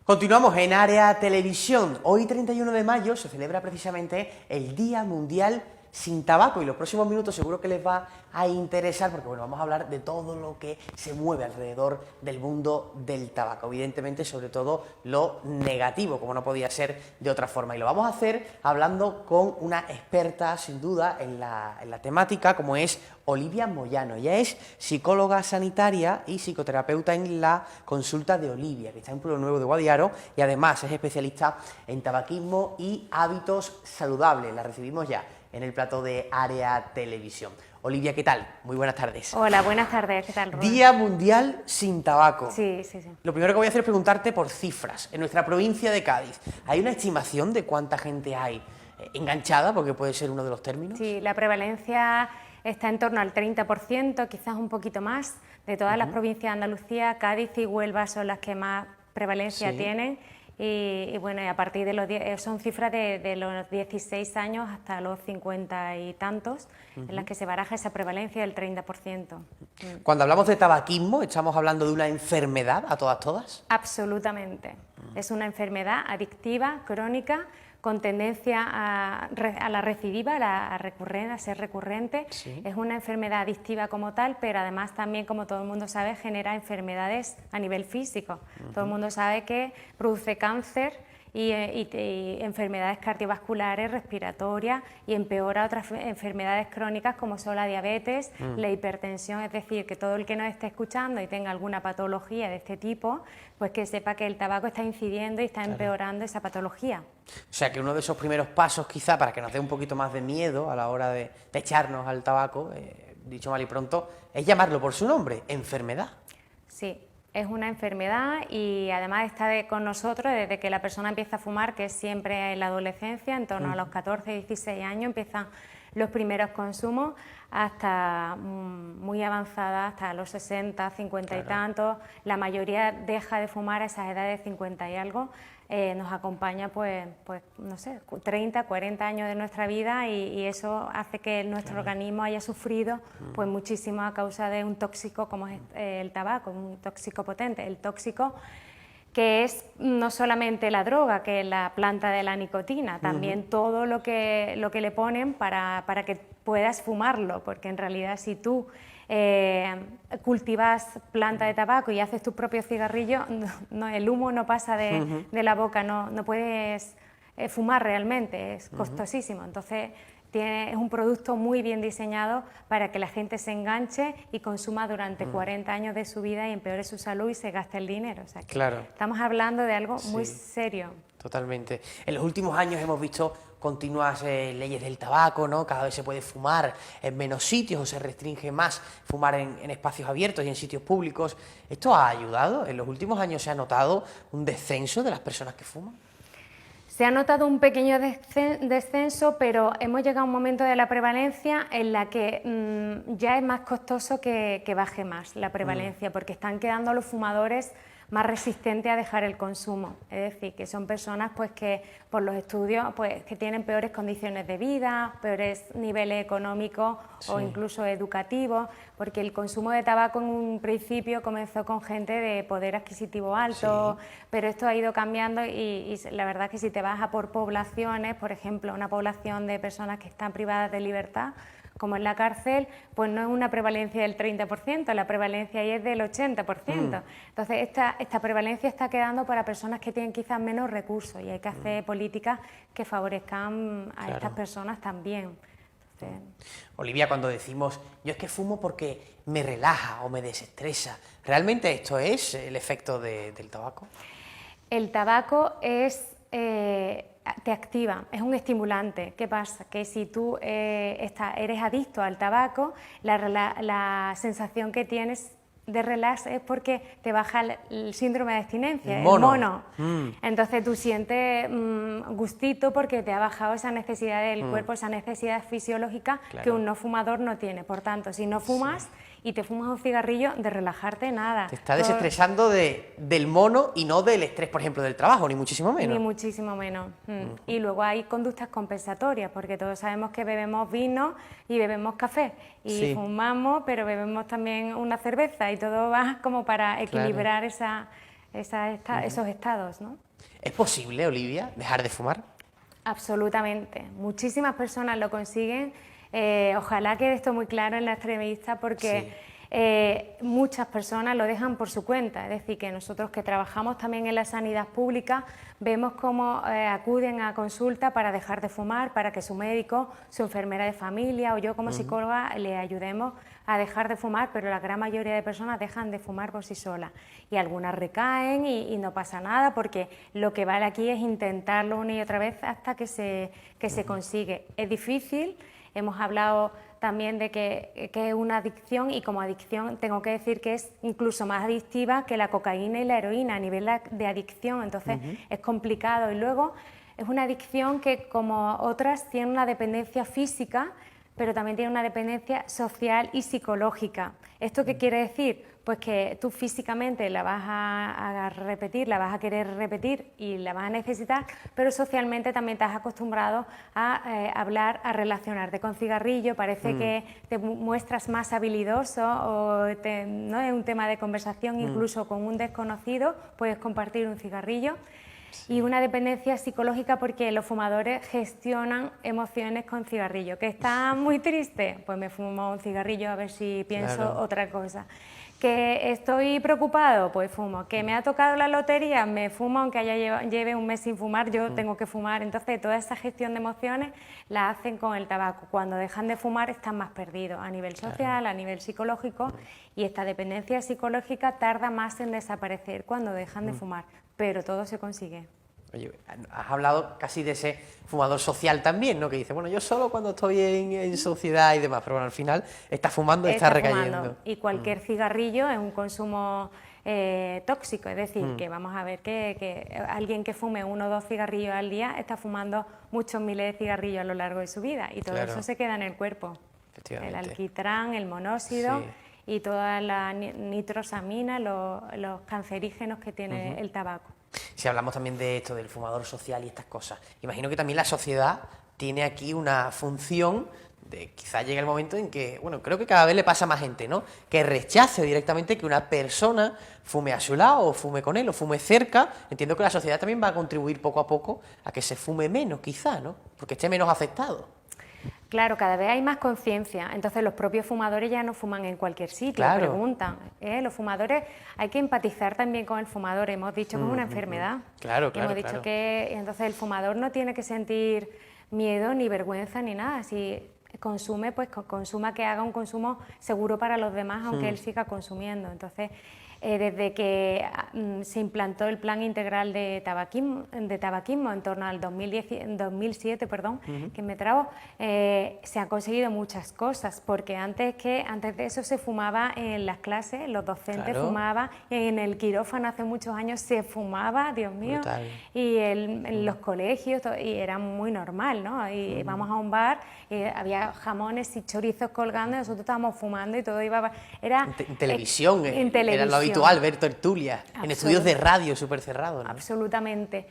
Continuamos en Área Televisión. Hoy, 31 de mayo, se celebra precisamente el Día Mundial sin Tabaco y los próximos minutos seguro que les va a interesar porque bueno, vamos a hablar de todo lo que se mueve alrededor del mundo del tabaco, evidentemente sobre todo lo negativo, como no podía ser de otra forma, y lo vamos a hacer hablando con una experta sin duda en la temática, como es Olivia Moyano. Ella es psicóloga sanitaria y psicoterapeuta en la consulta de Olivia, que está en Pueblo Nuevo de Guadiaro, y además es especialista en tabaquismo y hábitos saludables. La recibimos ya en el plató de Área Televisión. Olivia, ¿qué tal? Muy buenas tardes. Hola, buenas tardes, ¿qué tal, Rubén? Día Mundial sin Tabaco. Sí. Lo primero que voy a hacer es preguntarte por cifras. En nuestra provincia de Cádiz, ¿hay una estimación de cuánta gente hay enganchada, porque puede ser uno de los términos? Sí, la prevalencia está en torno al 30%, quizás un poquito más. De todas las provincias de Andalucía, Cádiz y Huelva son las que más prevalencia tienen. Y bueno, y a partir de los son cifras de los 16 años hasta los 50 y tantos, en las que se baraja esa prevalencia del 30%. Cuando hablamos de tabaquismo, ¿estamos hablando de una enfermedad a todas? Absolutamente. Es una enfermedad adictiva, crónica, con tendencia a la recidiva, a ser recurrente. Sí. Es una enfermedad adictiva como tal, pero además también, como todo el mundo sabe, genera enfermedades a nivel físico. Todo el mundo sabe que produce cáncer y enfermedades cardiovasculares, respiratorias, y empeora otras enfermedades crónicas como son la diabetes, la hipertensión. Es decir, que todo el que nos esté escuchando y tenga alguna patología de este tipo, pues que sepa que el tabaco está incidiendo y está empeorando esa patología. O sea que uno de esos primeros pasos, quizá, para que nos dé un poquito más de miedo a la hora de echarnos al tabaco, dicho mal y pronto, es llamarlo por su nombre, enfermedad. Sí. Es una enfermedad y además está con nosotros desde que la persona empieza a fumar, que es siempre en la adolescencia, en torno a los 14, 16 años empiezan los primeros consumos, hasta muy avanzada, hasta los 60, 50 y tantos. La mayoría deja de fumar a esas edades de 50 y algo. Nos acompaña pues no sé, 30, 40 años de nuestra vida y eso hace que nuestro organismo haya sufrido pues muchísimo a causa de un tóxico como es el tabaco, un tóxico potente. El tóxico que es no solamente la droga, que es la planta de la nicotina, también todo lo que le ponen para que puedas fumarlo, porque en realidad si tú cultivas planta de tabaco y haces tu propio cigarrillo, el humo no pasa de la boca, no puedes fumar realmente, es costosísimo. Entonces es un producto muy bien diseñado para que la gente se enganche y consuma durante 40 años de su vida y empeore su salud y se gaste el dinero. O sea, Claro. Estamos hablando de algo muy serio. Totalmente. En los últimos años hemos visto continuas leyes del tabaco, ¿no? Cada vez se puede fumar en menos sitios o se restringe más fumar en espacios abiertos y en sitios públicos. ¿Esto ha ayudado? ¿En los últimos años se ha notado un descenso de las personas que fuman? Se ha notado un pequeño descenso, pero hemos llegado a un momento de la prevalencia en la que ya es más costoso que baje más la prevalencia, porque están quedando los fumadores más resistentes a dejar el consumo. Es decir, que son personas pues que por los estudios pues que tienen peores condiciones de vida, peores niveles económicos o incluso educativos, porque el consumo de tabaco en un principio comenzó con gente de poder adquisitivo alto, pero esto ha ido cambiando y la verdad es que si te vas a por poblaciones, por ejemplo, una población de personas que están privadas de libertad, como en la cárcel, pues no es una prevalencia del 30%, la prevalencia ahí es del 80%. Entonces, esta prevalencia está quedando para personas que tienen quizás menos recursos y hay que hacer políticas que favorezcan a estas personas también. Entonces, Olivia, cuando decimos, yo es que fumo porque me relaja o me desestresa, ¿realmente esto es el efecto del tabaco? el tabaco te activa, es un estimulante. ¿Qué pasa? Que si tú eres adicto al tabaco, la sensación que tienes de relax es porque te baja el síndrome de abstinencia, el mono. Entonces tú sientes gustito porque te ha bajado esa necesidad del cuerpo, esa necesidad fisiológica que un no fumador no tiene. Por tanto, si no fumas y te fumas un cigarrillo, de relajarte nada. Te está desestresando del mono y no del estrés, por ejemplo, del trabajo, ni muchísimo menos. Ni muchísimo menos. Y luego hay conductas compensatorias, porque todos sabemos que bebemos vino y bebemos café. Y fumamos, pero bebemos también una cerveza y todo va como para equilibrar esos estados, ¿no? ¿Es posible, Olivia, dejar de fumar? Absolutamente. Muchísimas personas lo consiguen. Ojalá quede esto muy claro en la entrevista porque muchas personas lo dejan por su cuenta. Es decir, que nosotros que trabajamos también en la sanidad pública vemos cómo acuden a consulta para dejar de fumar, para que su médico, su enfermera de familia o yo como psicóloga le ayudemos a dejar de fumar, pero la gran mayoría de personas dejan de fumar por sí solas y algunas recaen y no pasa nada porque lo que vale aquí es intentarlo una y otra vez hasta que se consigue. Es difícil, hemos hablado también de que es una adicción y como adicción tengo que decir que es incluso más adictiva que la cocaína y la heroína a nivel de adicción, entonces es complicado y luego es una adicción que como otras tiene una dependencia física pero también tiene una dependencia social y psicológica. ¿Esto qué quiere decir? Pues que tú físicamente la vas a repetir, la vas a querer repetir y la vas a necesitar, pero socialmente también te has acostumbrado a hablar, a relacionarte con cigarrillo, parece que te muestras más habilidoso o no es un tema de conversación, incluso con un desconocido puedes compartir un cigarrillo. Y una dependencia psicológica porque los fumadores gestionan emociones con cigarrillo. ¿Que está muy triste? Pues me fumo un cigarrillo a ver si pienso otra cosa. ¿Que estoy preocupado? Pues fumo. ¿Que me ha tocado la lotería? Me fumo aunque lleve un mes sin fumar, yo tengo que fumar. Entonces toda esa gestión de emociones la hacen con el tabaco. Cuando dejan de fumar están más perdidos a nivel social, a nivel psicológico y esta dependencia psicológica tarda más en desaparecer cuando dejan de fumar. Pero todo se consigue. Oye, has hablado casi de ese fumador social también, ¿no? Que dice, bueno, yo solo cuando estoy en sociedad y demás, pero bueno, al final está fumando y está recayendo. Fumando. Y cualquier cigarrillo es un consumo tóxico, es decir, que vamos a ver que alguien que fume 1 o 2 cigarrillos al día está fumando muchos miles de cigarrillos a lo largo de su vida y todo eso se queda en el cuerpo. El alquitrán, el monóxido y toda la nitrosamina, los cancerígenos que tiene el tabaco. Si hablamos también de esto, del fumador social y estas cosas, imagino que también la sociedad tiene aquí una función de quizás llegue el momento en que, bueno, creo que cada vez le pasa a más gente, ¿no? Que rechace directamente que una persona fume a su lado o fume con él o fume cerca. Entiendo que la sociedad también va a contribuir poco a poco a que se fume menos, quizás, ¿no? Porque esté menos afectado. Claro, cada vez hay más conciencia, entonces los propios fumadores ya no fuman en cualquier sitio, preguntan. Los fumadores, hay que empatizar también con el fumador, hemos dicho que es una enfermedad. Hemos dicho que entonces el fumador no tiene que sentir miedo, ni vergüenza, ni nada. Si consume, pues consuma, que haga un consumo seguro para los demás, aunque él siga consumiendo. Entonces, desde que se implantó el Plan Integral de Tabaquismo en torno al 2007, que me trabo, se han conseguido muchas cosas, porque antes de eso se fumaba en las clases, los docentes fumaban, en el quirófano hace muchos años se fumaba, Dios mío, y en los colegios, y era muy normal, ¿no? Y vamos a un bar, había jamones y chorizos colgando, y nosotros estábamos fumando y todo iba... Era, en televisión, era lo habitual ver tertulias, en estudios de radio súper cerrados, ¿no? Absolutamente.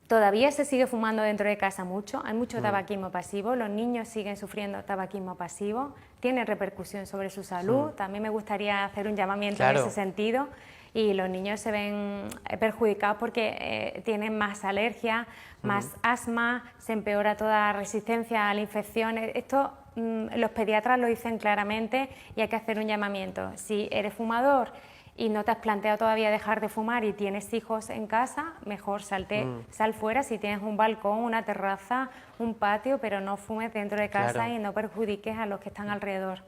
Todavía se sigue fumando dentro de casa mucho, hay mucho tabaquismo pasivo, los niños siguen sufriendo tabaquismo pasivo, tiene repercusión sobre su salud, también me gustaría hacer un llamamiento en ese sentido, y los niños se ven perjudicados porque tienen más alergia, más asma, se empeora toda resistencia a la infección. Esto los pediatras lo dicen claramente y hay que hacer un llamamiento. Si eres fumador y no te has planteado todavía dejar de fumar y tienes hijos en casa, mejor sal fuera si tienes un balcón, una terraza, un patio, pero no fumes dentro de casa y no perjudiques a los que están alrededor.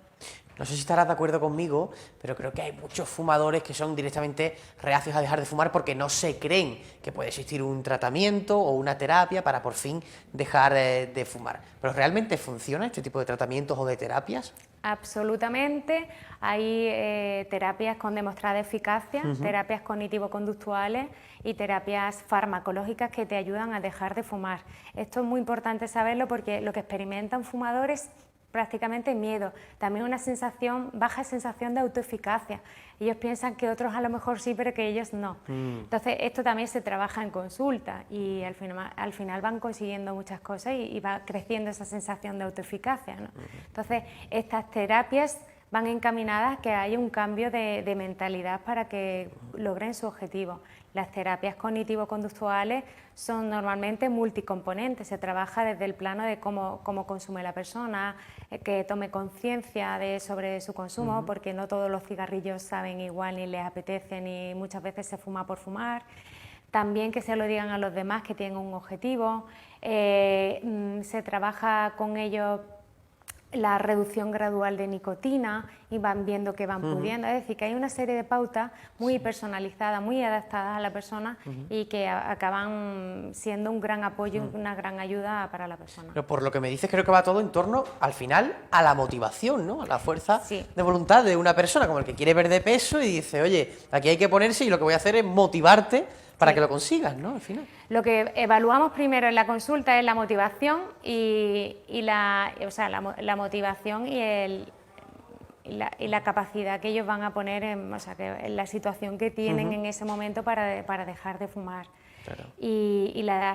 No sé si estarás de acuerdo conmigo, pero creo que hay muchos fumadores que son directamente reacios a dejar de fumar porque no se creen que puede existir un tratamiento o una terapia para por fin dejar de fumar. ¿Pero realmente funciona este tipo de tratamientos o de terapias? Absolutamente. Hay terapias con demostrada eficacia, terapias cognitivo-conductuales y terapias farmacológicas que te ayudan a dejar de fumar. Esto es muy importante saberlo porque lo que experimentan fumadores prácticamente miedo, también una baja sensación de autoeficacia. Ellos piensan que otros a lo mejor sí, pero que ellos no. Entonces esto también se trabaja en consulta y al final van consiguiendo muchas cosas y va creciendo esa sensación de autoeficacia, ¿no? Entonces estas terapias van encaminadas a que haya un cambio de mentalidad para que logren su objetivo. Las terapias cognitivo-conductuales son normalmente multicomponentes, se trabaja desde el plano de cómo consume la persona, que tome conciencia sobre su consumo, porque no todos los cigarrillos saben igual ni les apetece, ni muchas veces se fuma por fumar. También que se lo digan a los demás que tienen un objetivo, se trabaja con ellos la reducción gradual de nicotina y van viendo que van pudiendo, es decir, que hay una serie de pautas muy personalizadas, muy adaptadas a la persona y que acaban siendo un gran apoyo y una gran ayuda para la persona. Pero por lo que me dices, creo que va todo en torno, al final, a la motivación, ¿no? A la fuerza Sí. de voluntad de una persona, como el que quiere perder peso y dice, oye, aquí hay que ponerse y lo que voy a hacer es motivarte para que lo consigas, ¿no? Al final. Lo que evaluamos primero en la consulta es la motivación la motivación y la capacidad que ellos van a poner en la situación que tienen en ese momento para dejar de fumar. Claro.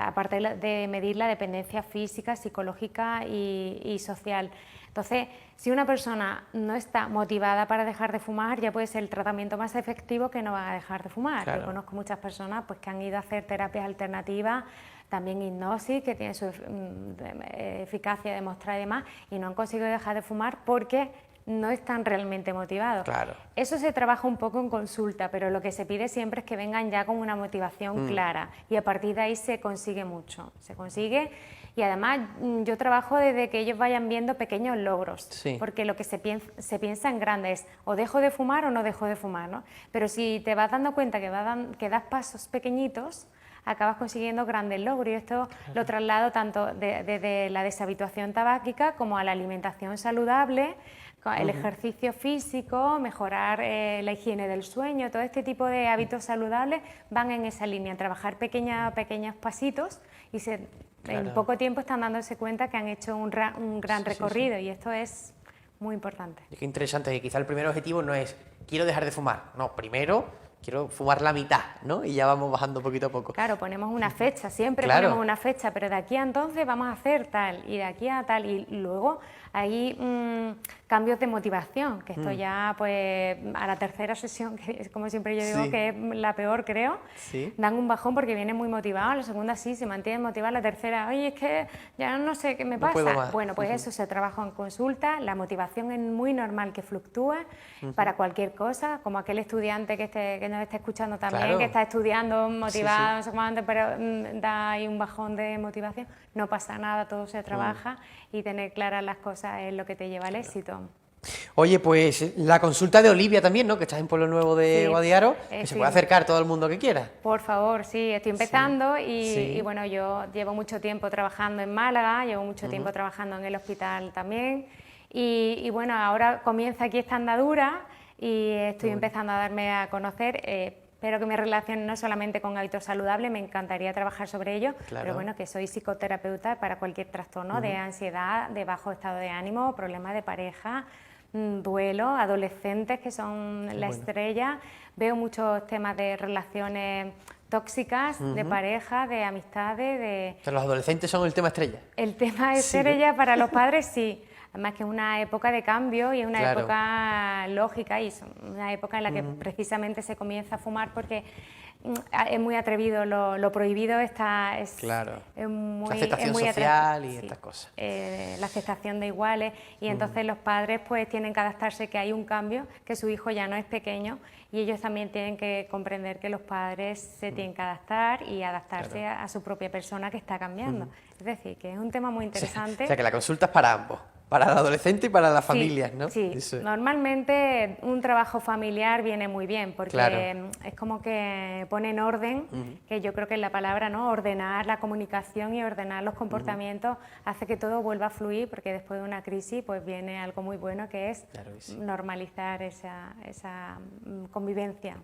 Aparte de medir la dependencia física, psicológica y social. Entonces, si una persona no está motivada para dejar de fumar, ya puede ser el tratamiento más efectivo que no va a dejar de fumar. Claro. Yo conozco muchas personas que han ido a hacer terapias alternativas, también hipnosis, que tiene su eficacia demostrada y demás, y no han conseguido dejar de fumar porque no están realmente motivados. Claro. Eso se trabaja un poco en consulta, pero lo que se pide siempre es que vengan ya con una motivación clara y a partir de ahí se consigue mucho. Se consigue y además yo trabajo desde que ellos vayan viendo pequeños logros, porque lo que se piensa en grande es o dejo de fumar o no dejo de fumar, ¿no? Pero si te vas dando cuenta que das pasos pequeñitos, acabas consiguiendo grandes logros y esto lo traslado tanto desde la deshabituación tabáquica como a la alimentación saludable, el ejercicio físico, mejorar la higiene del sueño, todo este tipo de hábitos saludables van en esa línea, trabajar pequeños pasitos y en poco tiempo están dándose cuenta que han hecho un gran recorrido y esto es muy importante. Y qué interesante, que quizá el primer objetivo no es quiero dejar de fumar, no, primero quiero fumar la mitad, ¿no? Y ya vamos bajando poquito a poco. Claro, ponemos una fecha, siempre Claro. ponemos una fecha, pero de aquí a entonces vamos a hacer tal, y de aquí a tal, y luego hay cambios de motivación, que esto ya, pues, a la tercera sesión, que es como siempre yo digo, que es la peor, creo, dan un bajón porque vienen muy motivados, la segunda sí, se mantienen motivados, la tercera, oye, es que ya no sé qué me pasa. puedo más. Bueno, pues eso se trabaja en consulta, la motivación es muy normal que fluctúe para cualquier cosa, como aquel estudiante que nos esté escuchando también, que está estudiando motivado, no sé cuánto, pero da ahí un bajón de motivación, no pasa nada, todo se trabaja y tener claras las cosas es lo que te lleva al éxito. Oye, pues la consulta de Olivia también, ¿no? Que estás en Pueblo Nuevo de Guadiaro, que se sí. puede acercar todo el mundo que quiera. Por favor, sí, estoy empezando y bueno, yo llevo mucho tiempo trabajando en Málaga, llevo mucho tiempo trabajando en el hospital también y bueno, ahora comienza aquí esta andadura y estoy empezando a darme a conocer. Espero que me relacione no solamente con hábitos saludables, me encantaría trabajar sobre ello, pero bueno, que soy psicoterapeuta para cualquier trastorno de ansiedad, de bajo estado de ánimo, problemas de pareja, duelo, adolescentes que son la estrella. Veo muchos temas de relaciones tóxicas, de pareja, de amistades, O sea, los adolescentes son el tema estrella. El tema estrella para los padres, sí. Además que es una época de cambio y es una época lógica y es una época en la que precisamente se comienza a fumar porque es muy atrevido, lo prohibido es muy, la aceptación muy social y estas cosas. La aceptación de iguales y entonces los padres pues tienen que adaptarse, que hay un cambio, que su hijo ya no es pequeño y ellos también tienen que comprender que los padres se tienen que adaptar y adaptarse a su propia persona que está cambiando. Es decir, que es un tema muy interesante. O sea, que la consulta es para ambos. Para el adolescente y para las familias, ¿no? Sí, normalmente un trabajo familiar viene muy bien porque es como que pone en orden, que yo creo que es la palabra, ¿no? Ordenar la comunicación y ordenar los comportamientos hace que todo vuelva a fluir porque después de una crisis pues viene algo muy bueno que es normalizar esa convivencia.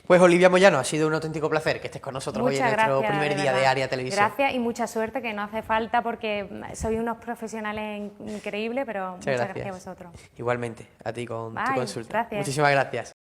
Pues Olivia Moyano, ha sido un auténtico placer que estés con nosotros hoy en nuestro primer día de Área Televisión. Gracias y mucha suerte, que no hace falta porque sois unos profesionales increíbles, pero muchas gracias a vosotros. Igualmente, a ti con tu consulta. Gracias. Muchísimas gracias.